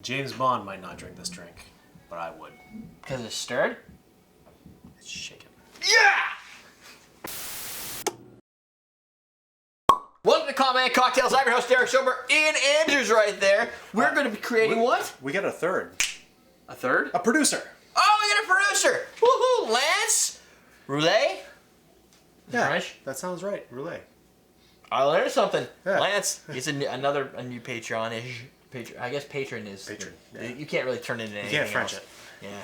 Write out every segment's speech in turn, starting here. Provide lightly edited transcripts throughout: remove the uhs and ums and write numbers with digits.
James Bond might not drink this drink, but I would. Because it's stirred? It's shaken. Yeah! Welcome to Hawaiian Cocktails. I'm your host, Derrick Schommer. Ian Andrews right there. We're going to be creating what? We got a third. A third? A producer. Oh, we got a producer. Woohoo! Lance? Roulette? Yeah, French? that sounds right. Roulette. I learned something. Yeah. Lance, he's a new Patreon-ish. I guess patron is. Patron. Yeah. You can't really turn it into anything can't French else. it. Yeah.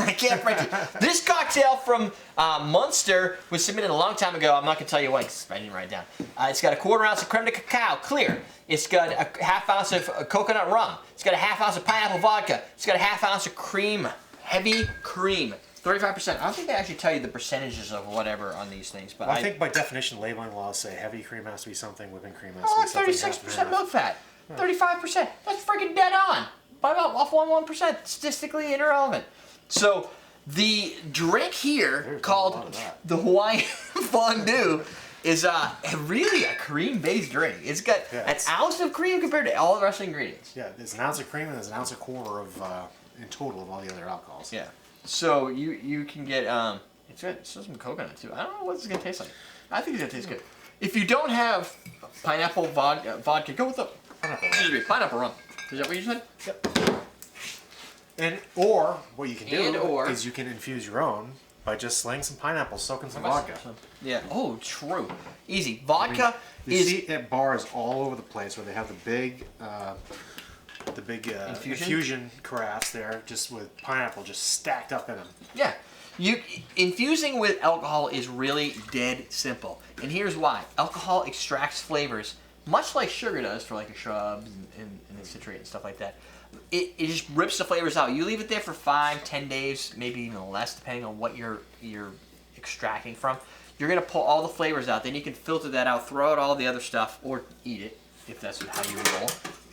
I can't French it. This cocktail from Munster was submitted a long time ago. I'm not going to tell you why because I didn't write it down. It's got a 1/4 ounce of creme de cacao, clear. It's got a 1/2 ounce of coconut rum. It's got a 1/2 ounce of pineapple vodka. It's got a 1/2 ounce of cream, heavy cream. 35%. I don't think they actually tell you the percentages of whatever on these things. But Well, I think by definition, labeling laws say heavy cream has to be something, whipping cream has to Oh, be something. 36% milk fat. 35%. That's freaking dead on. By about off 1%. Statistically irrelevant. So the drink here There's called the Hawaiian Fondue is really a cream-based drink. It's got an ounce of cream compared to all the rest of the ingredients. Yeah, there's an ounce of cream and there's an ounce of 1/4 of in total of all the other alcohols. Yeah. So you can get it's got some coconut too. I don't know what it's gonna taste like. I think it's gonna taste good. If you don't have pineapple vodka, go with the pineapple rum. Is that what you said? Yep. And or what you can do or is you can infuse your own by just slaying some pineapples, soaking some vodka. Yeah. Oh, true. Easy. Vodka you is see at bars all over the place where they have the big infusion carafes there, just with pineapple just stacked up in them. Yeah. Infusing with alcohol is really dead simple. And here's why. Alcohol extracts flavors, much like sugar does for like a shrub and citrate and stuff like that. It just rips the flavors out. You leave it there for 5-10 days, maybe even less, depending on what you're extracting from. You're going to pull all the flavors out. Then you can filter that out, throw out all the other stuff, or eat it, if that's how you roll.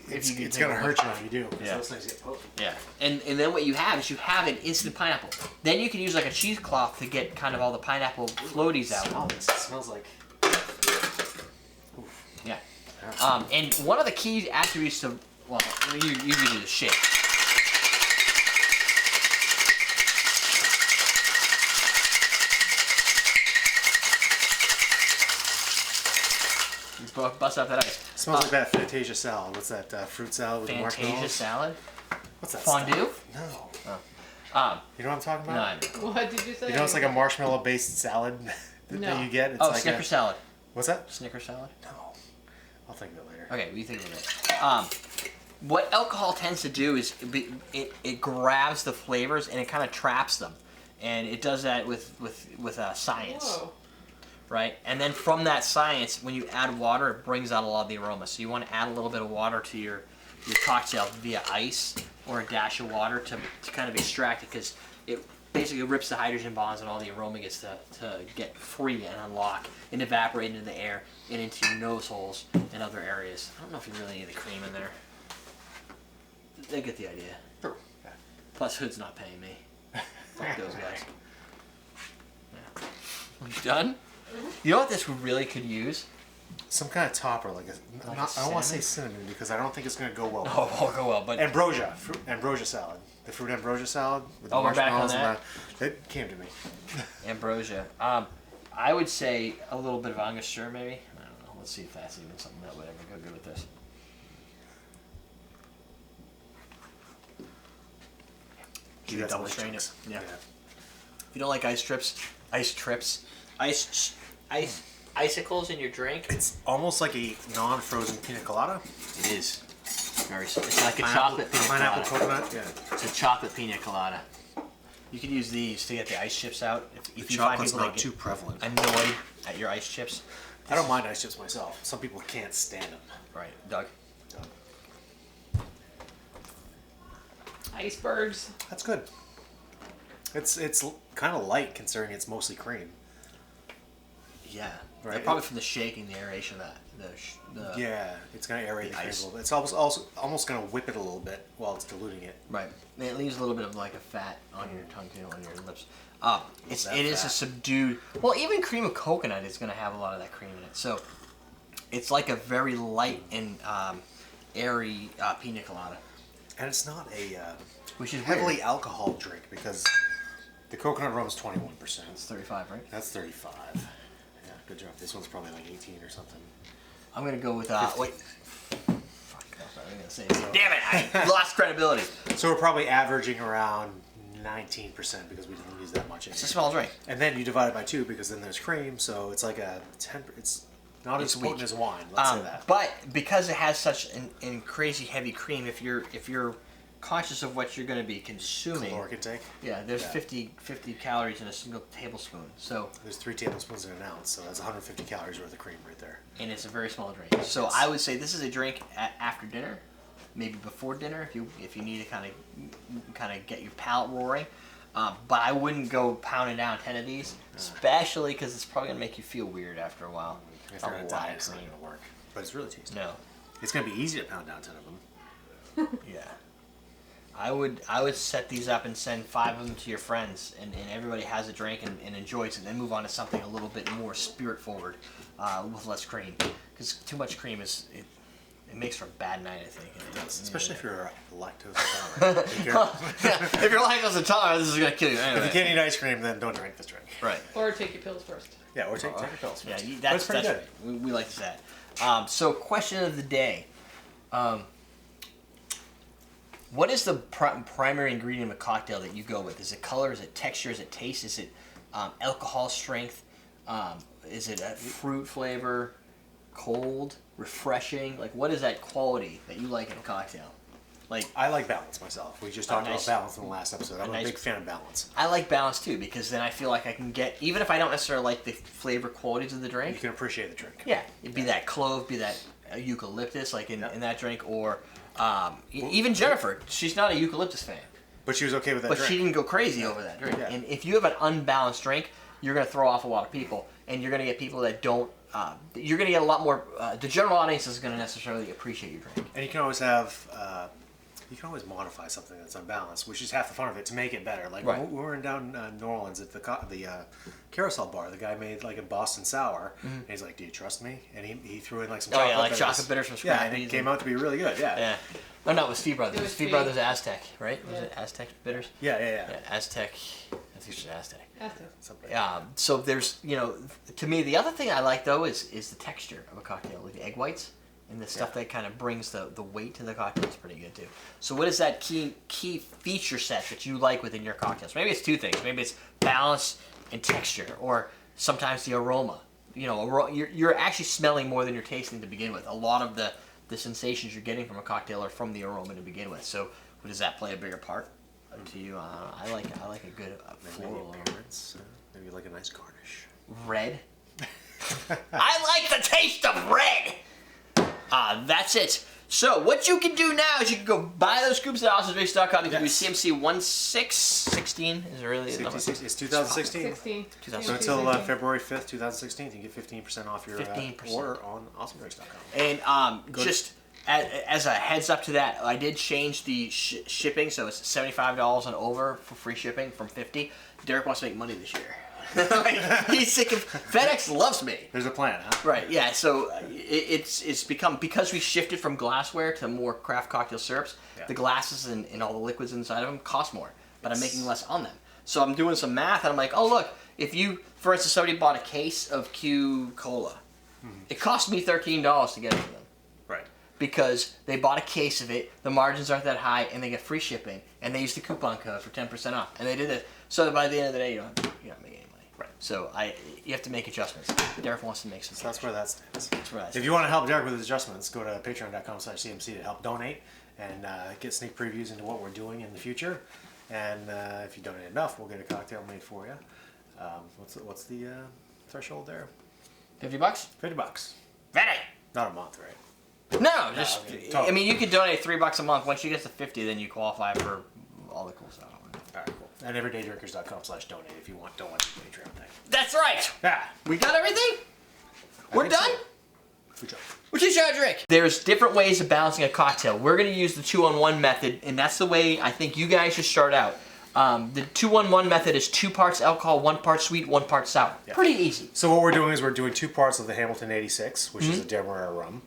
It's going to hurt you if you do. Yeah. Those things get potent. Yeah. And then what you have is you have an instant pineapple. Then you can use like a cheesecloth to get kind of all the pineapple floaties out. Smell this. It smells like... Oof. Yeah. And one of the key attributes to, well, you do the shake. You bust out that ice. It smells like that Fantasia salad. What's that fruit salad with marshmallows? Fantasia salad? What's that Fondue? stuff? No. Oh. You know what I'm talking about? No. What did you say? You know it's like a marshmallow-based salad that you get? It's like Snicker salad. What's that? Snicker salad? No. I'll think of it later. Okay, we think of it. What alcohol tends to do is it grabs the flavors and it kind of traps them, and it does that with science, Whoa. right? And then from that science, when you add water, it brings out a lot of the aroma. So you want to add a little bit of water to your cocktail via ice or a dash of water to kind of extract it, because it basically rips the hydrogen bonds and all the aroma gets to get free and unlock and evaporate into the air and into your nose holes and other areas. I don't know if you really need the cream in there. They get the idea. Sure. Yeah. Plus, Hood's not paying me. Fuck those guys. Yeah. You done? You know what this really could use? Some kind of topper, like I don't want to say cinnamon because I don't think it's going to go well. Oh, it won't go well, but Ambrosia, ambrosia salad. The fruit ambrosia salad with the we're back on marshmallows that? That came to me. ambrosia. I would say a little bit of Angostura, maybe. I don't know. Let's see if that's even something that would ever go good with this. You got double some strain chunks. it. Yeah. If you don't like icicles in your drink. It's almost like a non-frozen Piña Colada. It is. It's like a chocolate Piña pineapple Colada. coconut. Yeah. It's a chocolate Piña Colada. You could use these to get the ice chips out. If The you find chocolate's people not that too get prevalent. annoyed at your ice chips. I don't mind ice chips myself. Some people can't stand them. Right, Doug. Icebergs. That's good. It's kind of light considering it's mostly cream. Yeah, Right. Probably from the shaking, the aeration of that. Yeah, it's gonna aerate the cream a ice. little bit. It's almost gonna whip it a little bit while it's diluting it. Right. And it leaves a little bit of like a fat on your tongue, too, on your lips. It is a subdued. Well, even cream of coconut is going to have a lot of that cream in it. So it's like a very light and airy Piña Colada. And it's not a Which is heavily weird. alcohol drink because the coconut rum is 21%. It's 35, right? That's 35. Yeah, good job. This one's probably like 18 or something. I'm gonna go with wait. Fuck, that's what I was gonna say. So. Damn it! I lost credibility. So we're probably averaging around 19% because we didn't use that much. It's a small drink. And then you divide it by 2 because then there's cream, so it's like a 10. It's not as potent as wine. Let's say that. But because it has such an crazy heavy cream, if you're conscious of what you're going to be consuming, Caloric intake. yeah, there's 50 calories in a single tablespoon. So there's 3 tablespoons in an ounce, so that's 150 calories worth of cream right there. And it's a very small drink. So I would say this is a drink after dinner, maybe before dinner if you need to kind of get your palate roaring. But I wouldn't go pounding down 10 of these, especially because it's probably gonna make you feel weird after a while. If you're on a diet, it's not gonna work. But it's really tasty. No. It's gonna be easy to pound down 10 of them. Yeah. I would set these up and send 5 of them to your friends, and everybody has a drink and enjoys it, and then move on to something a little bit more spirit forward with less cream. Because too much cream it makes for a bad night, I think. Especially if you're lactose intolerant. If you're lactose intolerant, this is gonna kill you anyway. If you can't eat ice cream, then don't drink this drink. Right. Or take your pills first. Yeah, or take your pills first. Yeah, that's pretty good. We like that. So, question of the day. What is the primary ingredient of a cocktail that you go with? Is it color? Is it texture? Is it taste? Is it alcohol strength? Is it a fruit flavor? Cold? Refreshing? Like, what is that quality that you like in a cocktail? Like, I like balance myself. We just talked about balance in the last episode. I'm a nice, big fan of balance. I like balance too because then I feel like I can get, even if I don't necessarily like the flavor qualities of the drink. You can appreciate the drink. Yeah, it'd be that clove, be that eucalyptus, like in that drink, or even Jennifer. She's not a eucalyptus fan, but she was okay with that. But drink. she didn't go crazy over that drink. Yeah. And if you have an unbalanced drink, you're going to throw off a lot of people, and you're going to get people that don't. You're going to get a lot more. The general audience is going to necessarily appreciate your drink. And you can always have. You can always modify something that's unbalanced, which is half the fun of it, to make it better. Like when we were down New Orleans at the Carousel Bar, the guy made like a Boston Sour, and he's like, "Do you trust me?" And he threw in like some chocolate bitters. Chocolate bitters from scratch. Yeah, and it came out to be really good. Yeah. Yeah. No, it was Fee Brothers. It was Fee Fee. Brothers Aztec, right? Was it Aztec bitters? Yeah. Aztec. I think it was Aztec. Something. So there's, to me, the other thing I like though is the texture of a cocktail, like the egg whites and the stuff that kind of brings the weight to the cocktail is pretty good too. So what is that key feature set that you like within your cocktails? Maybe it's 2 things. Maybe it's balance and texture, or sometimes the aroma. You're actually smelling more than you're tasting to begin with. A lot of the sensations you're getting from a cocktail are from the aroma to begin with. So does that play a bigger part to you? I like a good floral appearance. Maybe like a nice garnish. Red. I like the taste of red. That's it. So what you can do now is you can go buy those scoops at AwesomeDrinks.com. You can do CMC 16. Is it really? It's 2016. 16. So until February 5th, 2016, you get 15% off your 15%. order on AwesomeDrinks.com. And just as a heads up to that, I did change the shipping, so it's $75 and over for free shipping from $50. Derrick wants to make money this year. He's sick of FedEx loves me. There's a plan, huh? Right, yeah. So it's become, because we shifted from glassware to more craft cocktail syrups, the glasses and all the liquids inside of them cost more, but I'm making less on them. So I'm doing some math and I'm like, oh look, if you, for instance, somebody bought a case of Q Cola, it cost me $13 to get it to them. Right. Because they bought a case of it, the margins aren't that high, and they get free shipping, and they used the coupon code for 10% off, and they did it. So by the end of the day, you're not making any money. Right. So you have to make adjustments. Derrick wants to make some. So that's where that stands. That's where that stands. If you want to help Derrick with his adjustments, go to patreon.com/CMC to help donate and get sneak previews into what we're doing in the future. And if you donate enough, we'll get a cocktail made for you. What's the threshold there? $50? $50. Ready? Not a month, right? No, just totally. I mean, you could donate $3 a month. Once you get to 50, then you qualify for all the cool stuff. All right, cool. And everydaydrinkers.com/donate if you don't want the Patreon thing. That's right. Yeah. We got everything. We're done. So. Good job. Which is your drink. There's different ways of balancing a cocktail. We're going to use the 2-on-1 method, and that's the way I think you guys should start out. The 2-on-1 method is 2 parts alcohol, 1 part sweet, 1 part sour. Yeah. Pretty easy. So what we're doing is we're doing 2 parts of the Hamilton 86, which is a Demerara rum.